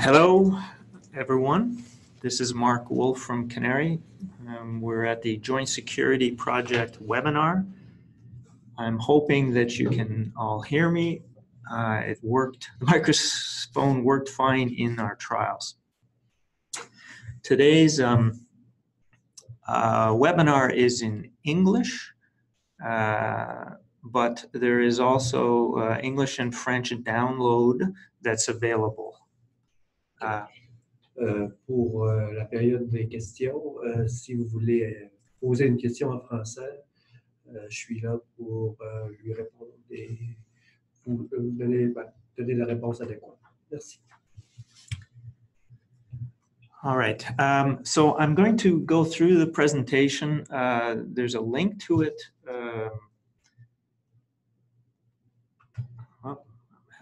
Hello, everyone. This is Mark Wolf from CANARIE. We're at the Joint Security Project webinar. I'm hoping that you can all hear me. It worked. The microphone worked fine in our trials. Today's webinar is in English, but there is also English and French download that's available. Pour la période des questions, si vous voulez poser une question en français, je suis là pour lui répondre et vous donner la réponse adéquate. Merci. All right, so I'm going to go through the presentation. There's a link to it.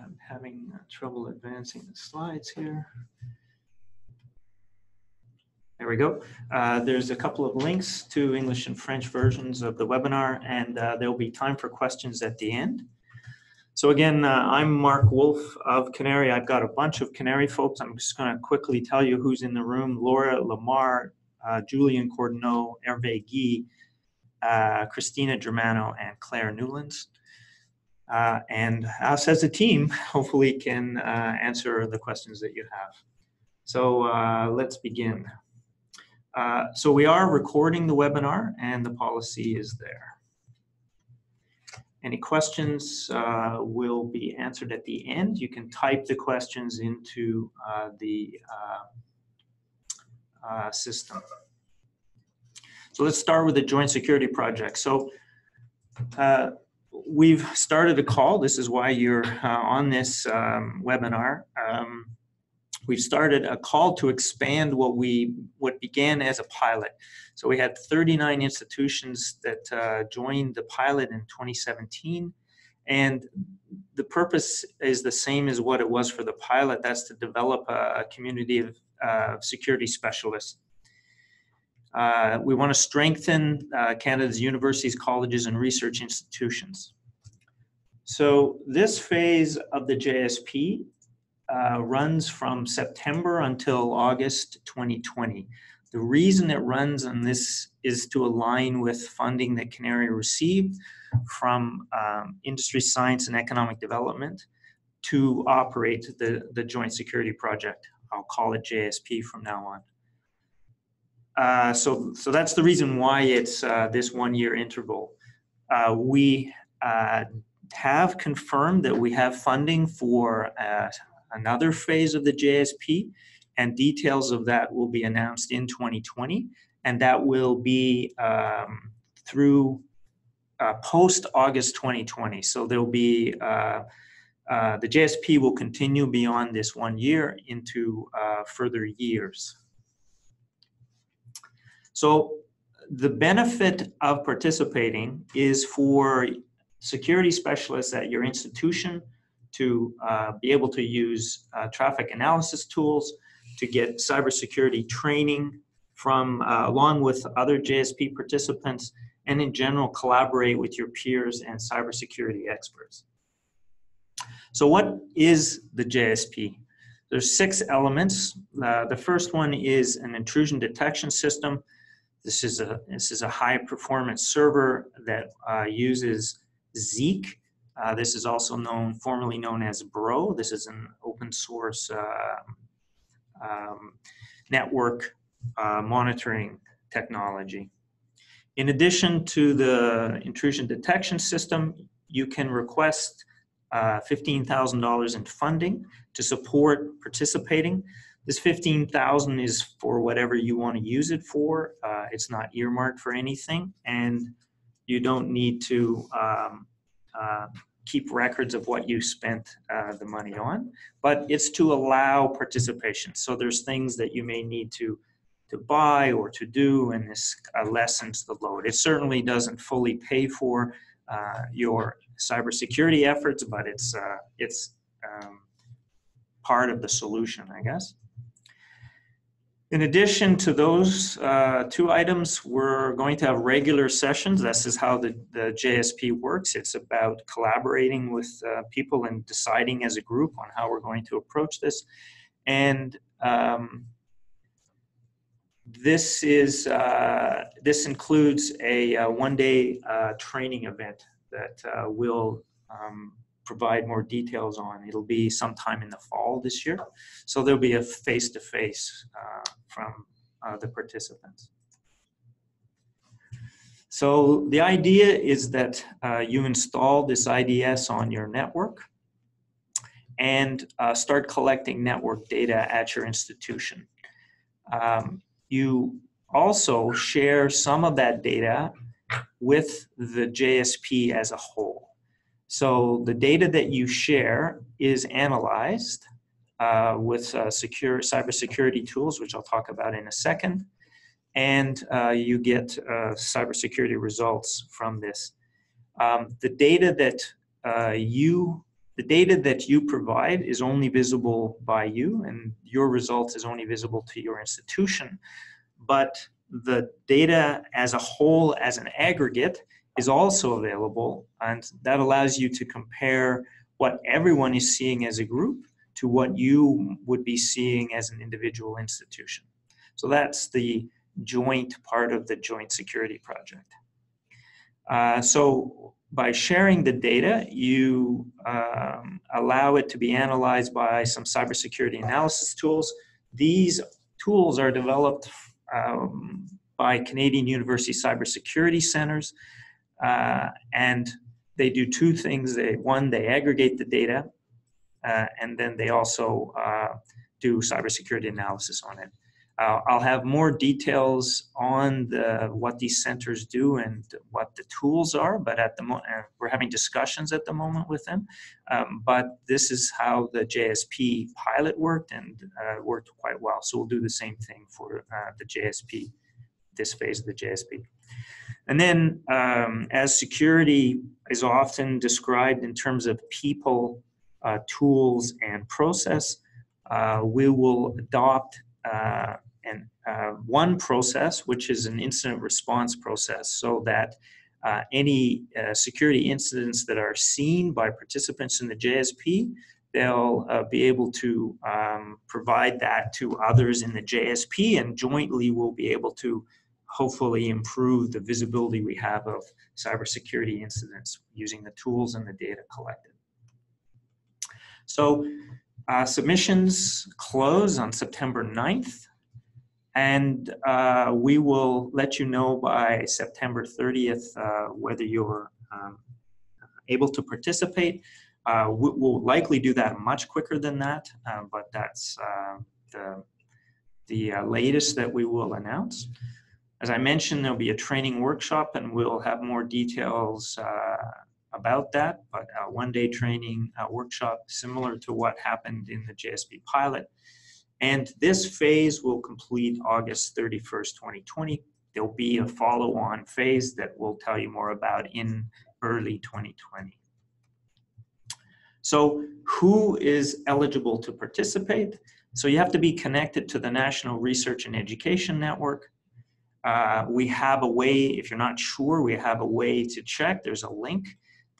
I'm having trouble advancing the slides here. There we go. There's a couple of links to English and French versions of the webinar, and there will be time for questions at the end. So again, I'm Mark Wolf of CANARIE. I've got a bunch of CANARIE folks. I'm just going to quickly tell you who's in the room. Laura Lamar, Julian Cordeneau, Hervé Guy, Christina Germano, and Claire Newlands. And us as a team hopefully can answer the questions that you have. So let's begin. So we are recording the webinar and the policy is there. Any questions will be answered at the end. You can type the questions into the system. So let's start with the Joint Security Project. So we've started a call. This is why you're on this webinar. We've started a call to expand what began as a pilot. So we had 39 institutions that joined the pilot in 2017, and the purpose is the same as what it was for the pilot. That's to develop a community of security specialists. We want to strengthen Canada's universities, colleges, and research institutions. So this phase of the JSP runs from September until August 2020. The reason it runs on this is to align with funding that CANARIE received from Industry, Science, and Economic Development to operate the Joint Security Project. I'll call it JSP from now on. So that's the reason why it's this one-year interval. We have confirmed that we have funding for another phase of the JSP, and details of that will be announced in 2020, and that will be through post-August 2020. So there'll be, the JSP will continue beyond this 1 year into further years. So the benefit of participating is for security specialists at your institution to be able to use traffic analysis tools, to get cybersecurity training from along with other JSP participants, and in general collaborate with your peers and cybersecurity experts. So what is the JSP? There's 6 elements. The first one is an intrusion detection system. This is a high performance server that uses Zeek. This is also formerly known as Bro. This is an open source network monitoring technology. In addition to the intrusion detection system, you can request $15,000 in funding to support participating. This $15,000 is for whatever you want to use it for. It's not earmarked for anything, and you don't need to keep records of what you spent the money on, but it's to allow participation. So there's things that you may need to buy or to do, and this lessens the load. It certainly doesn't fully pay for your cybersecurity efforts, but it's part of the solution, I guess. In addition to those two items, we're going to have regular sessions. This is how the JSP works. It's about collaborating with people and deciding as a group on how we're going to approach this. And this includes a one-day training event that we'll provide more details on. It'll be sometime in the fall this year. So there'll be a face-to-face from the participants. So the idea is that you install this IDS on your network and start collecting network data at your institution. You also share some of that data with the JSP as a whole. So the data that you share is analyzed with cybersecurity tools, which I'll talk about in a second, and you get cybersecurity results from this. The data that you provide is only visible by you, and your results is only visible to your institution. But the data as a whole, as an aggregate, is also available, and that allows you to compare what everyone is seeing as a group to what you would be seeing as an individual institution. So that's the joint part of the Joint Security Project. So by sharing the data, you allow it to be analyzed by some cybersecurity analysis tools. These tools are developed by Canadian University Cybersecurity Centers, and they do two things. One, they aggregate the data, and then they also do cybersecurity analysis on it. I'll have more details on what these centers do and what the tools are, but at the moment, we're having discussions at the moment with them. But this is how the JSP pilot worked, and worked quite well. So we'll do the same thing for the JSP, this phase of the JSP. And then as security is often described in terms of people, tools, and process, we will adopt one process, which is an incident response process, so that any security incidents that are seen by participants in the JSP, they'll be able to provide that to others in the JSP, and jointly we'll be able to hopefully improve the visibility we have of cybersecurity incidents using the tools and the data collected. So submissions close on September 9th, and we will let you know by September 30th whether you're able to participate. We'll likely do that much quicker than that, but that's the latest that we will announce. As I mentioned, there'll be a training workshop, and we'll have more details about that, but a one-day training workshop similar to what happened in the JSP pilot. And this phase will complete August 31st, 2020. There'll be a follow-on phase that we'll tell you more about in early 2020. So who is eligible to participate? So you have to be connected to the National Research and Education Network. We have a way, if you're not sure, we have a way to check. There's a link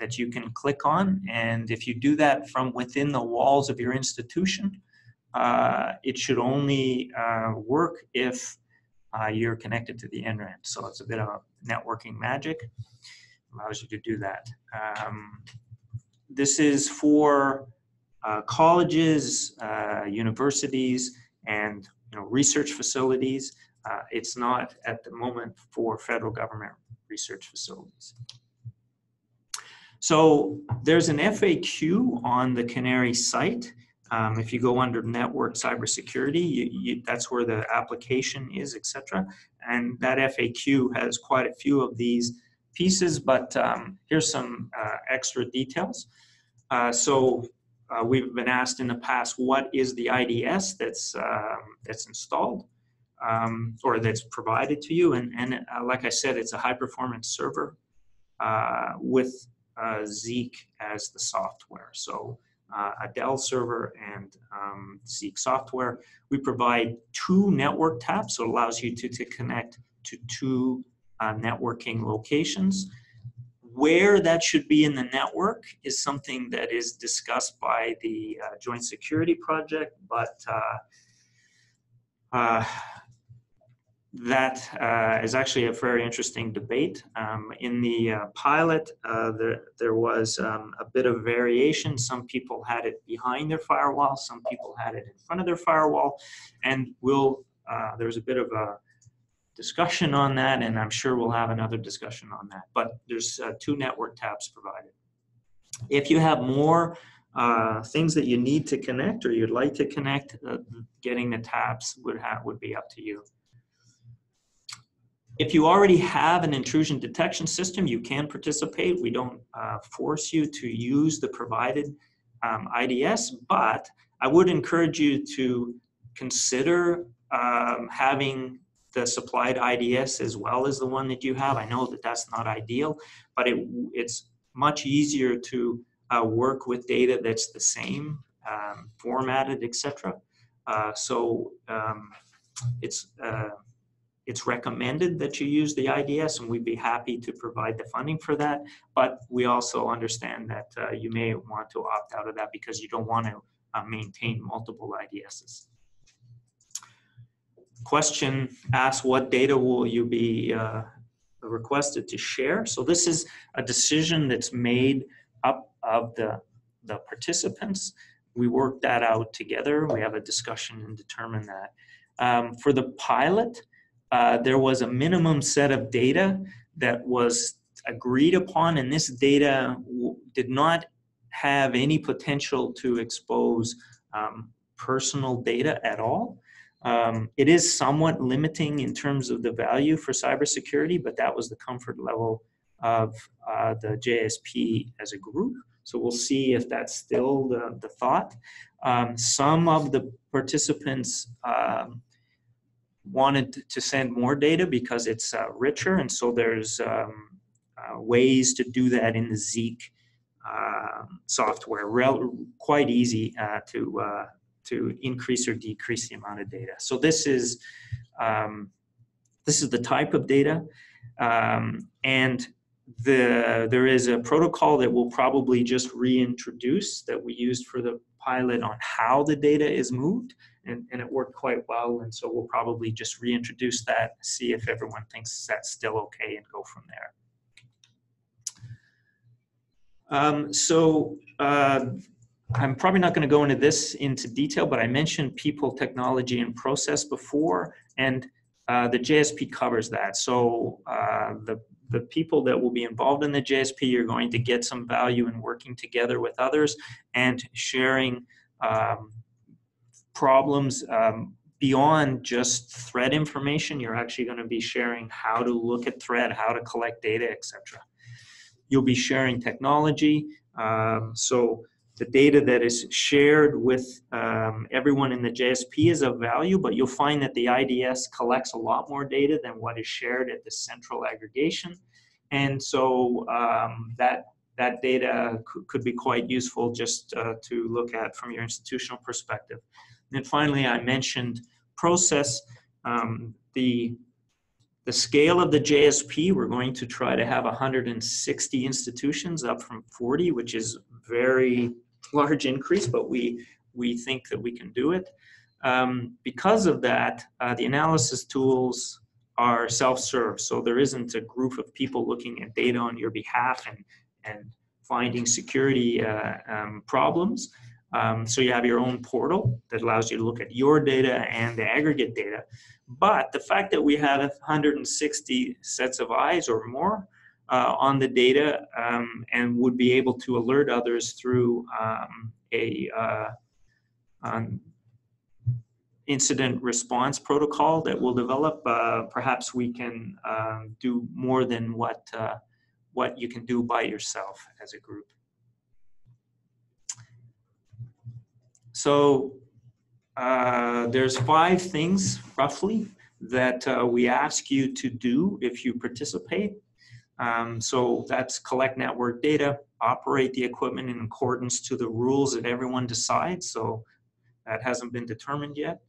that you can click on, and if you do that from within the walls of your institution, it should only work if you're connected to the internet. So it's a bit of networking magic, allows you to do that. This is for colleges, universities, and research facilities. It's not at the moment for federal government research facilities. So there's an FAQ on the CANARIE site. If you go under network cybersecurity, that's where the application is, etc. And that FAQ has quite a few of these pieces, but here's some extra details. We've been asked in the past, what is the IDS that's installed or that's provided to you? And like I said, it's a high-performance server with Zeek as the software. So a Dell server and Zeek software. We provide 2 network taps, so it allows you to connect to 2 networking locations. Where that should be in the network is something that is discussed by the Joint Security Project, but that is actually a very interesting debate. In the pilot, there was a bit of variation. Some people had it behind their firewall, some people had it in front of their firewall, and there's a bit of a discussion on that, and I'm sure we'll have another discussion on that. But there's 2 network taps provided. If you have more things that you need to connect or you'd like to connect, getting the taps would be up to you. If you already have an intrusion detection system, you can participate. We don't force you to use the provided IDS, but I would encourage you to consider having the supplied IDS as well as the one that you have. I know that that's not ideal, but it's much easier to work with data that's the same, formatted, etc. So it's recommended that you use the IDS, and we'd be happy to provide the funding for that. But we also understand that you may want to opt out of that because you don't want to maintain multiple IDSs. Question asks, what data will you be requested to share? So this is a decision that's made up of the participants. We work that out together. We have a discussion and determine that. For the pilot, there was a minimum set of data that was agreed upon, and this data did not have any potential to expose personal data at all. It is somewhat limiting in terms of the value for cybersecurity, but that was the comfort level of the JSP as a group. So we'll see if that's still the thought. Some of the participants wanted to send more data because it's richer, and so there's ways to do that in the Zeek software. Quite easy to increase or decrease the amount of data. So this is the type of data, and there is a protocol that we'll probably just reintroduce that we used for the pilot on how the data is moved, and it worked quite well, and so we'll probably just reintroduce that, see if everyone thinks that's still okay, and go from there. I'm probably not going to go into this into detail, but I mentioned people, technology, and process before, and the JSP covers that. So the people that will be involved in the JSP, you're going to get some value in working together with others and sharing problems beyond just threat information. You're actually going to be sharing how to look at threat, how to collect data, etc. You'll be sharing technology. So the data that is shared with everyone in the JSP is of value, but you'll find that the IDS collects a lot more data than what is shared at the central aggregation. And so that data could be quite useful just to look at from your institutional perspective. And finally, I mentioned process. The scale of the JSP, we're going to try to have 160 institutions, up from 40, which is a very large increase, but we think that we can do it. Because of that, the analysis tools are self-serve, so there isn't a group of people looking at data on your behalf and finding security problems. So you have your own portal that allows you to look at your data and the aggregate data. But the fact that we have 160 sets of eyes or more on the data and would be able to alert others through an incident response protocol that we'll develop, perhaps we can do more than what you can do by yourself as a group. So there's 5 things roughly that we ask you to do if you participate. So that's collect network data, operate the equipment in accordance to the rules that everyone decides. So that hasn't been determined yet.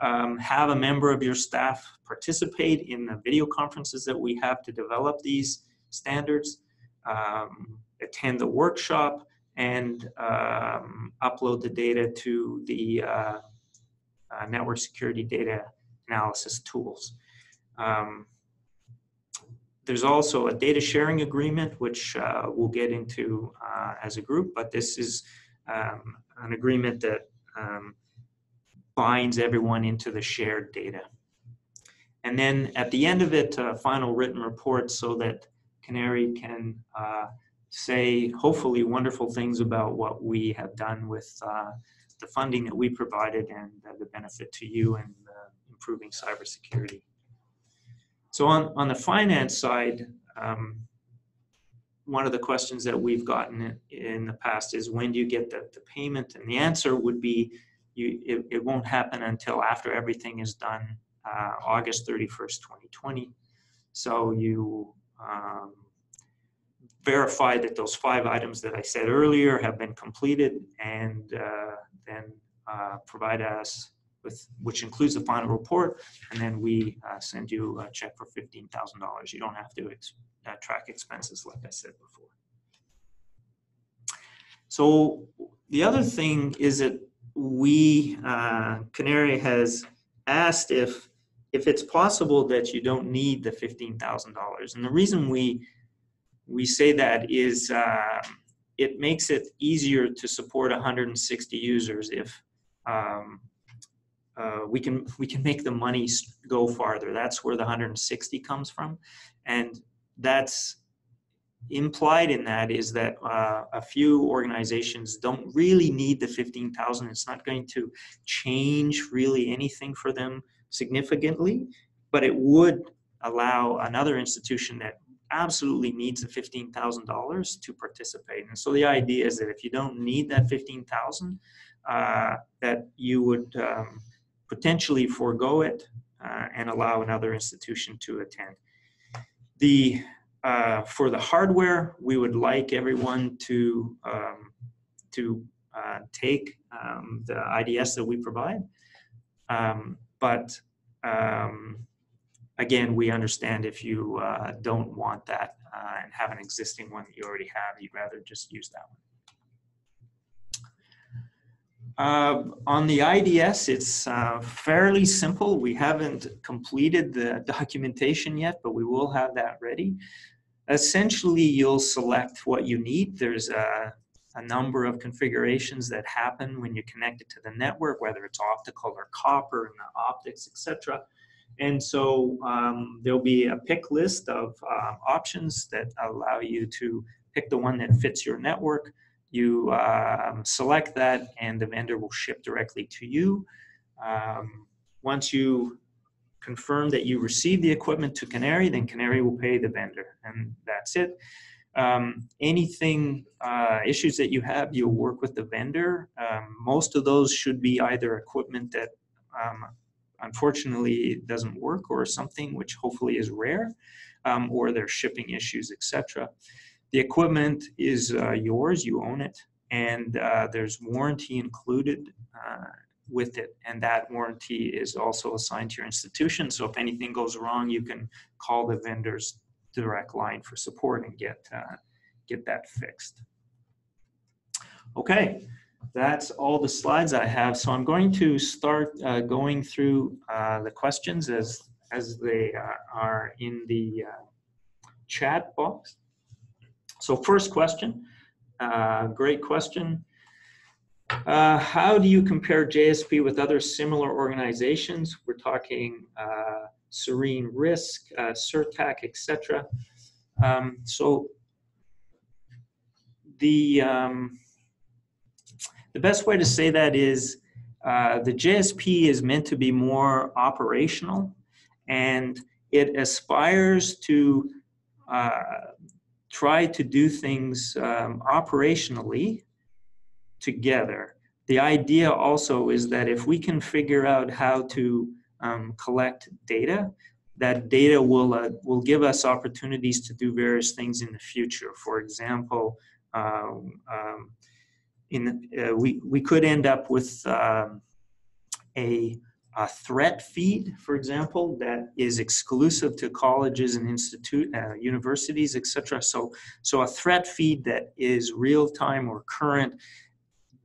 Have a member of your staff participate in the video conferences that we have to develop these standards, attend the workshop, and upload the data to the network security data analysis tools. There's also a data sharing agreement, which we'll get into as a group, but this is an agreement that binds everyone into the shared data. And then at the end of it, a final written report so that CANARIE can say hopefully wonderful things about what we have done with the funding that we provided and the benefit to you in improving cybersecurity. So on the finance side, one of the questions that we've gotten in the past is, when do you get the payment? And the answer would be, it won't happen until after everything is done, August 31st, 2020. So you verify that those 5 items that I said earlier have been completed, and then provide us with, which includes the final report, and then we send you a check for $15,000. You don't have to track expenses, like I said before. So the other thing is that we, CANARIE has asked if it's possible that you don't need the $15,000. And the reason we say that is it makes it easier to support 160 users if we can make the money go farther. That's where the 160 comes from, and that's implied in that is that a few organizations don't really need the 15,000. It's not going to change really anything for them significantly, but it would allow another institution that absolutely needs the $15,000 to participate. And so the idea is that if you don't need that 15,000, that you would potentially forego it and allow another institution to attend. For the hardware, we would like everyone to take the IDS that we provide, but again, we understand if you don't want that and have an existing one that you already have, you'd rather just use that one. On the IDS, it's fairly simple. We haven't completed the documentation yet, but we will have that ready. Essentially, you'll select what you need. There's a number of configurations that happen when you connect it to the network, whether it's optical or copper and the optics, etc. And so there'll be a pick list of options that allow you to pick the one that fits your network. You select that, and the vendor will ship directly to you. Once you confirm that you receive the equipment to CANARIE, then CANARIE will pay the vendor, and that's it. Anything, issues that you have, you'll work with the vendor. Most of those should be either equipment that unfortunately doesn't work, or something which hopefully is rare, or there's shipping issues, etc. The equipment is yours, you own it, and there's warranty included with it, and that warranty is also assigned to your institution. So if anything goes wrong, you can call the vendor's direct line for support and get that fixed. Okay, that's all the slides I have. So I'm going to start going through the questions as they are in the chat box. So first question, great question. How do you compare JSP with other similar organizations? We're talking Serene Risk, CERTAC, etc. So the best way to say that is the JSP is meant to be more operational, and it aspires to try to do things operationally together. The idea also is that if we can figure out how to collect data, that data will give us opportunities to do various things in the future. For example, we could end up with a threat feed, for example, that is exclusive to colleges and universities, etc. So a threat feed that is real-time or current,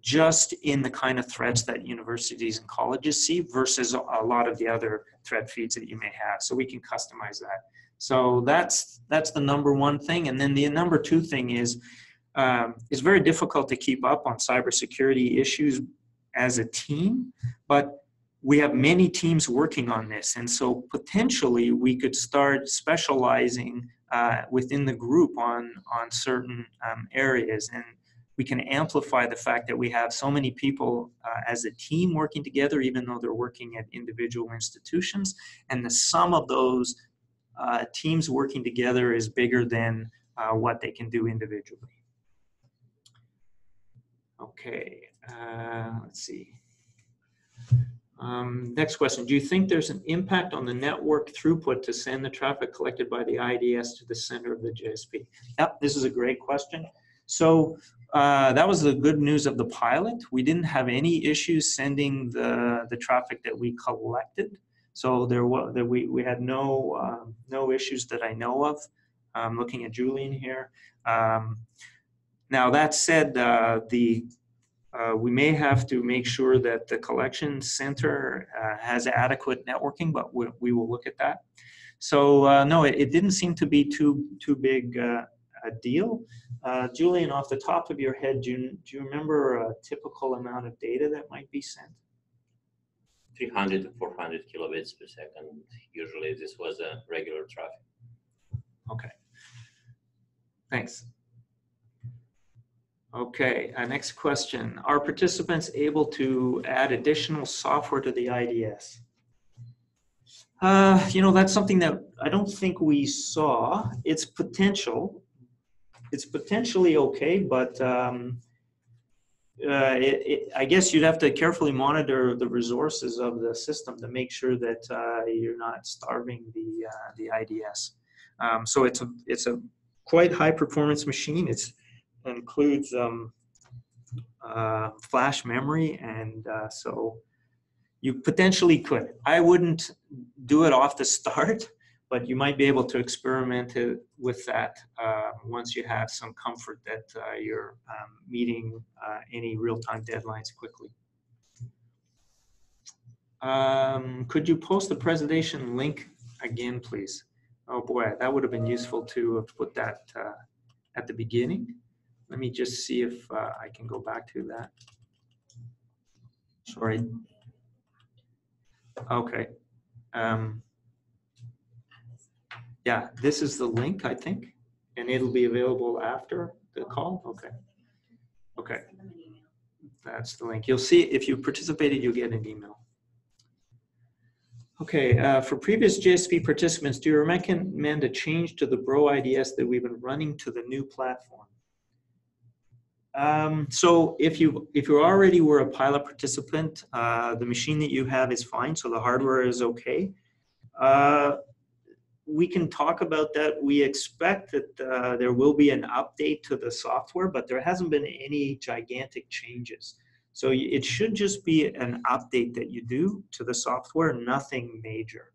just in the kind of threats that universities and colleges see versus a lot of the other threat feeds that you may have. So we can customize that. So that's the number one thing. And then the number two thing is, it's very difficult to keep up on cybersecurity issues as a team, but we have many teams working on this. And so potentially we could start specializing within the group on certain areas. And we can amplify the fact that we have so many people as a team working together, even though they're working at individual institutions. And the sum of those teams working together is bigger than what they can do individually. Okay, let's see. Next question. Do you think there's an impact on the network throughput to send the traffic collected by the IDS to the center of the JSP? Yep, this is a great question. So that was the good news of the pilot. We didn't have any issues sending the traffic that we collected. So we had no issues that I know of. I'm looking at Julian here. Now that said, we may have to make sure that the collection center has adequate networking, but we will look at that. So no, it didn't seem to be too big a deal. Julian, off the top of your head, do you remember a typical amount of data that might be sent? 300 to 400 kilobits per second. Usually this was a regular traffic. Okay. Thanks. Okay, next question. Are participants able to add additional software to the IDS? You know, that's something that I don't think we saw. It's potential. It's potentially okay, but I guess you'd have to carefully monitor the resources of the system to make sure that you're not starving the IDS. So it's a quite high performance machine. It includes flash memory, and so you potentially could. I wouldn't do it off the start, but you might be able to experiment with that once you have some comfort that you're meeting any real-time deadlines quickly. Could you post the presentation link again, please? Oh boy, that would have been useful to have put that at the beginning. Let me just see if I can go back to that. Sorry. Okay. Yeah, this is the link, I think, and it'll be available after the call. Okay. Okay. That's the link. You'll see if you participated, you'll get an email. Okay, for previous JSP participants, do you recommend a change to the Bro IDS that we've been running to the new platform? So if you already were a pilot participant, the machine that you have is fine, so the hardware is okay. We can talk about that. We expect that there will be an update to the software, but there hasn't been any gigantic changes. So it should just be an update that you do to the software, nothing major.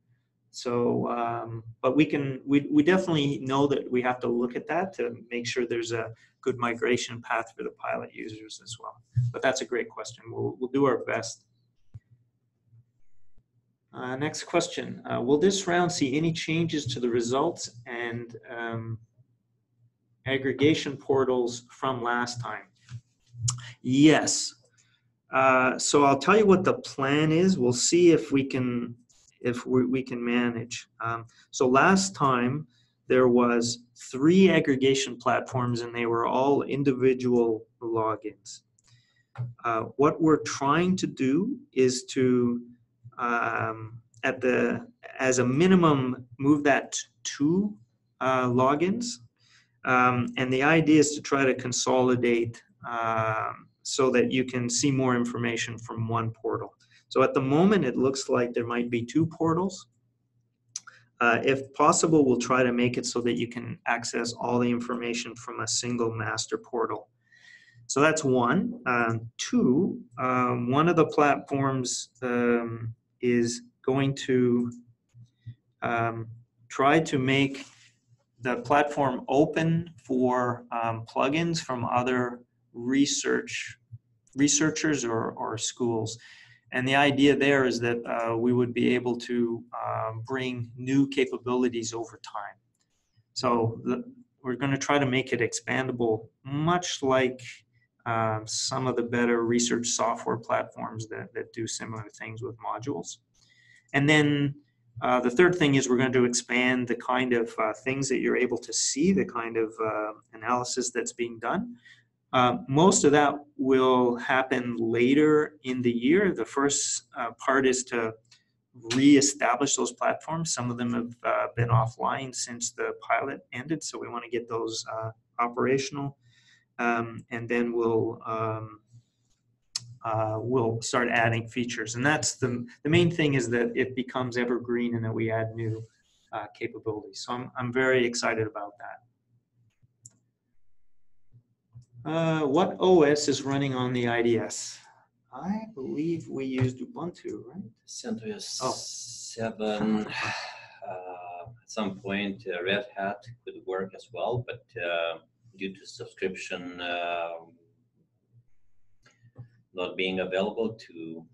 So, but we definitely know that we have to look at that to make sure there's a good migration path for the pilot users as well. But that's a great question. We'll do our best. Next question. Will this round see any changes to the results and aggregation portals from last time? Yes. So I'll tell you what the plan is. We'll see if we can manage. So last time there was 3 aggregation platforms and they were all individual logins. What we're trying to do is to as a minimum move that to 2 logins, and the idea is to try to consolidate so that you can see more information from one portal. So at the moment, it looks like there might be 2 portals. If possible, we'll try to make it so that you can access all the information from a single master portal. So that's one. Two, one of the platforms is going to try to make the platform open for plugins from other researchers or schools. And the idea there is that we would be able to bring new capabilities over time. So we're going to try to make it expandable, much like some of the better research software platforms that do similar things with modules. And then the third thing is we're going to expand the kind of things that you're able to see, the kind of analysis that's being done. Most of that will happen later in the year. The first part is to re-establish those platforms. Some of them have been offline since the pilot ended, so we want to get those operational. And then we'll start adding features. And that's the main thing, is that it becomes evergreen and that we add new capabilities. So I'm very excited about that. What OS is running on the IDS? I believe we used Ubuntu, right? CentOS 7. Oh. At some point, Red Hat could work as well, but due to subscription not being available to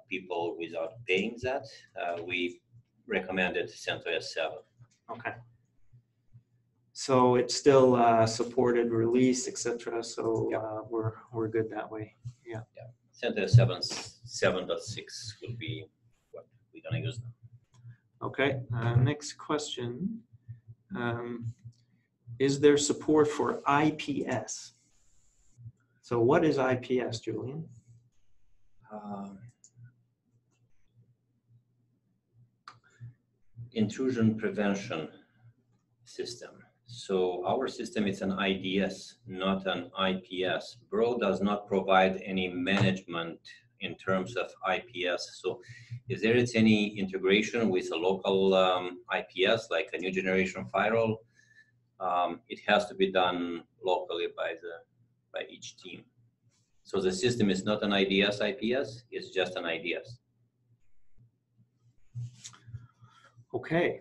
people without paying that, we recommended CentOS 7. Okay. So it's still supported release, etc. So Yep. We're good that way. Yeah. Yeah. CentOS 7.6 will be what we're gonna use now. Okay. Next question. Is there support for IPS? So what is IPS, Julian? Intrusion prevention system. So our system is an IDS, not an IPS. Bro does not provide any management in terms of IPS. So if there is any integration with a local IPS, like a new generation firewall, it has to be done locally by each team. So the system is not an IDS IPS, it's just an IDS. Okay.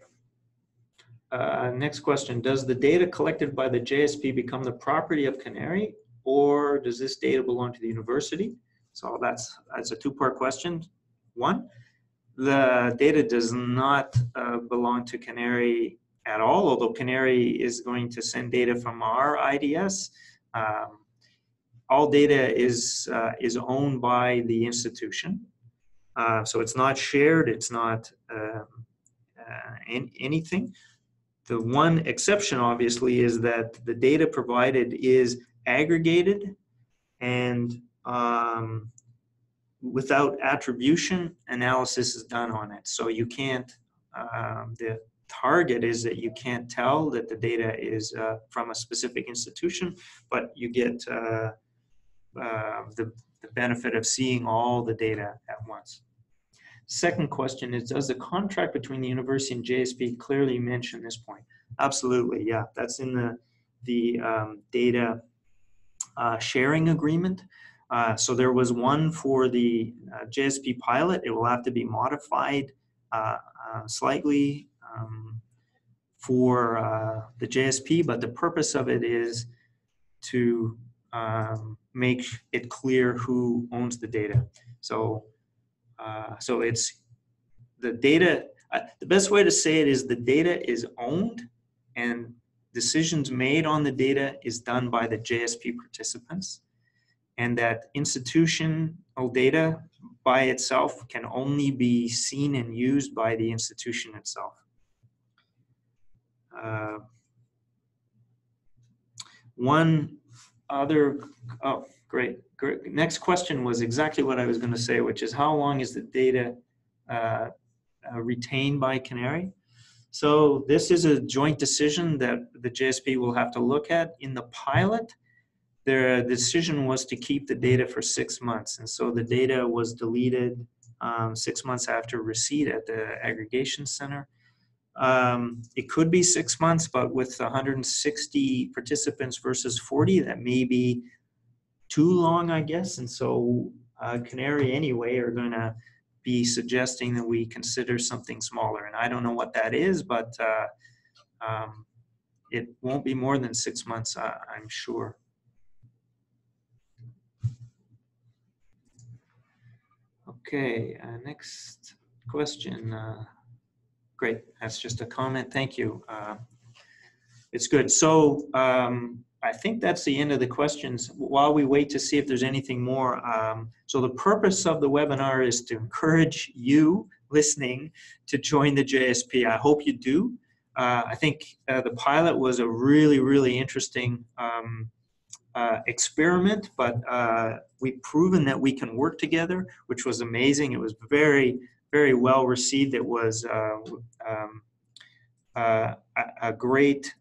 Next question. Does the data collected by the JSP become the property of CANARIE, or does this data belong to the university? So that's a two-part question. One, the data does not belong to CANARIE at all, although CANARIE is going to send data from our IDS. All data is owned by the institution. So it's not shared, it's not anything. The one exception, obviously, is that the data provided is aggregated and without attribution, analysis is done on it. So you can't, the target is that you can't tell that the data is from a specific institution, but you get the benefit of seeing all the data at once. Second question is, does the contract between the university and JSP clearly mention this point? Absolutely, yeah. That's in the data sharing agreement. So there was one for the JSP pilot. It will have to be modified slightly for the JSP, but the purpose of it is to make it clear who owns the data. So so it's the data, the best way to say it is the data is owned and decisions made on the data is done by the JSP participants, and that institutional data by itself can only be seen and used by the institution itself. One other, oh, great. Next question was exactly what I was going to say, which is how long is the data retained by CANARIE? So this is a joint decision that the JSP will have to look at. In the pilot, the decision was to keep the data for 6 months. And so the data was deleted 6 months after receipt at the aggregation center. It could be 6 months, but with 160 participants versus 40, that may be too long, I guess. And so CANARIE anyway are going to be suggesting that we consider something smaller. And I don't know what that is, but it won't be more than 6 months, I'm sure. Okay, next question. Great, that's just a comment. Thank you. It's good. So I think that's the end of the questions. While we wait to see if there's anything more, so the purpose of the webinar is to encourage you listening to join the JSP. I hope you do. I think the pilot was a really, really interesting experiment, but we've proven that we can work together, which was amazing. It was very, very well received. It was a great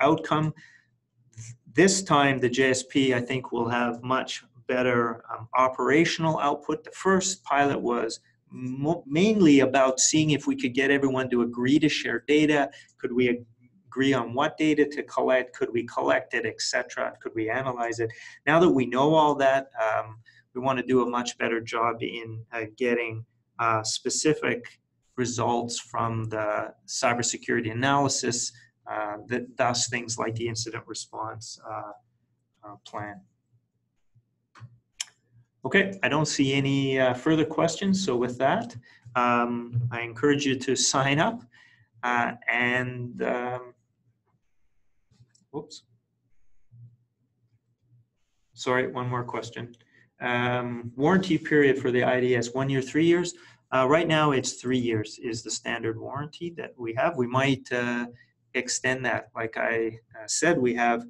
outcome. This time, the JSP, I think, will have much better operational output. The first pilot was mainly about seeing if we could get everyone to agree to share data. Could we agree on what data to collect? Could we collect it, etc.? Could we analyze it? Now that we know all that, we want to do a much better job in getting specific results from the cybersecurity analysis, that does things like the incident response plan. Okay, I don't see any further questions. So with that, I encourage you to sign up and whoops. Sorry, one more question. Warranty period for the IDS, 1 year, 3 years? Right now it's 3 years is the standard warranty that we have. We might extend that. Like I said, we have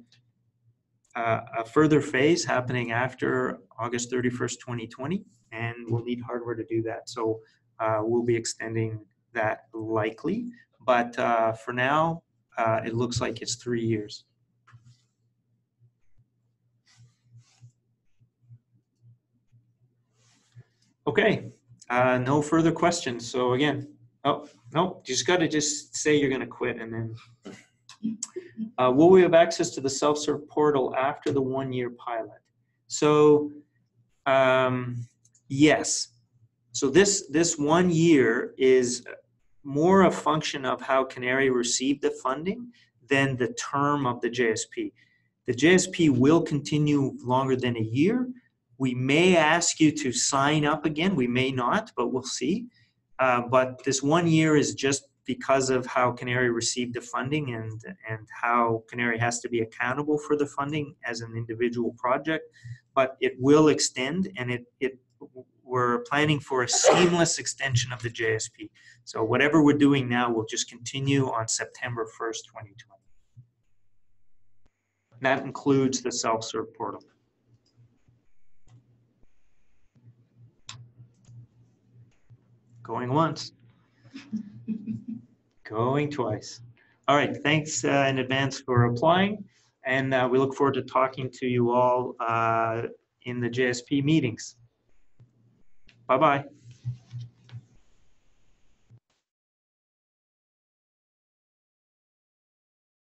a further phase happening after August 31st, 2020, and we'll need hardware to do that. So we'll be extending that likely, but for now, it looks like it's 3 years. Okay, no further questions. So again, oh, no, you just got to just say you're going to quit and then. Will we have access to the self-serve portal after the 1 year pilot? So yes. So this 1 year is more a function of how CANARIE received the funding than the term of the JSP. The JSP will continue longer than a year. We may ask you to sign up again. We may not, but we'll see. But this 1 year is just because of how CANARIE received the funding and how CANARIE has to be accountable for the funding as an individual project. But it will extend, and we're planning for a seamless extension of the JSP. So whatever we're doing now will just continue on September 1st, 2020. That includes the self-serve portal. Going once. Going twice. All right, thanks in advance for applying, and we look forward to talking to you all in the JSP meetings. Bye-bye.